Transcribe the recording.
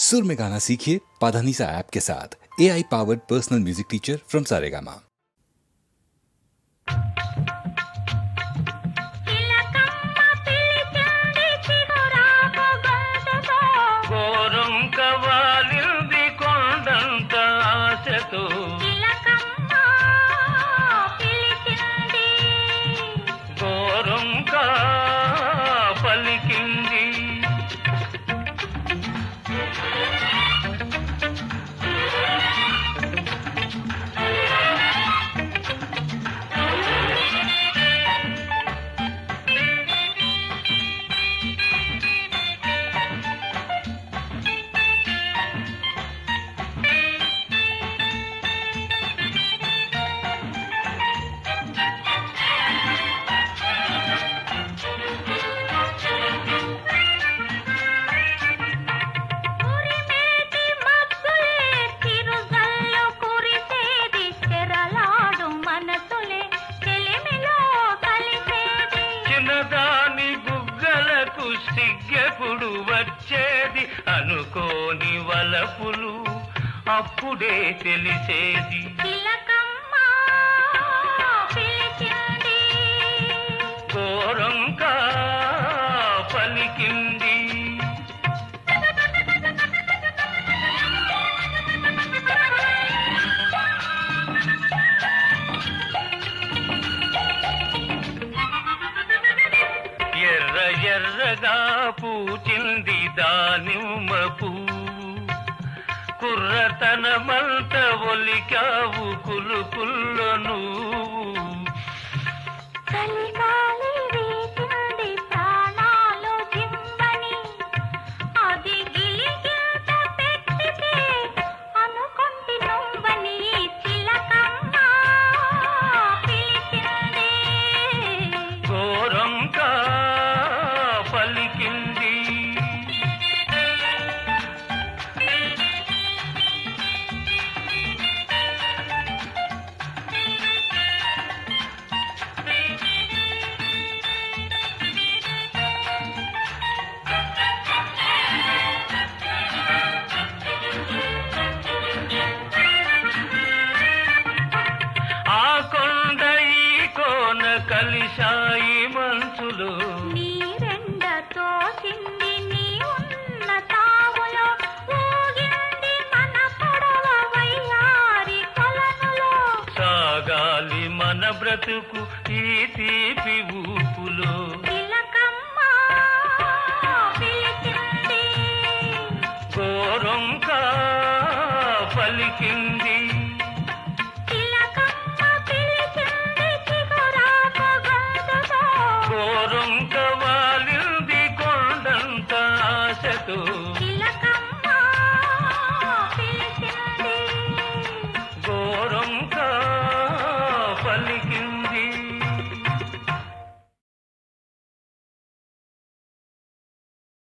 सुर में गाना सीखिए पाधानीसा ऐप के साथ। AI powered personal music teacher from Saregama. సిగ్గెప్పుడు వచ్చేది అనుకోని వలపులు అప్పుడే తెలిసేది. చిలకమ్మ పిలిచింది గోరంక పలికింది. ఎర్ర ఎర్రగా పూచింది దానిమ్మ పువ్వు, కుర్రతనమంత ఒలికావు కులుకుల్లో నువ్వు. చలిగాలి వీచింది ప్రాణాలు జిమ్మని, అది గిలిగింత పెట్టితే అనుకుంటి నువ్వని. చిలకమ్మ పిలిచింది గోరంక పలికింది. ఆ కొండ ఈ కోన కలిశాయి మనసులు, నీరెండ తోసింది నీ ఉన్న తావులో, ఊగింది మన పొడవ వయ్యారి కొలనులో. సాగాలి మన బ్రతుకు ఈ తీపి ఊపులో. చిలకమ్మ పిలిచింది గోరంక పలికింది. చిలకమ్మ పిలిచింది చిగురాకు గొంతుతో, గోరంక వాలింది కొండంత ఆశతో.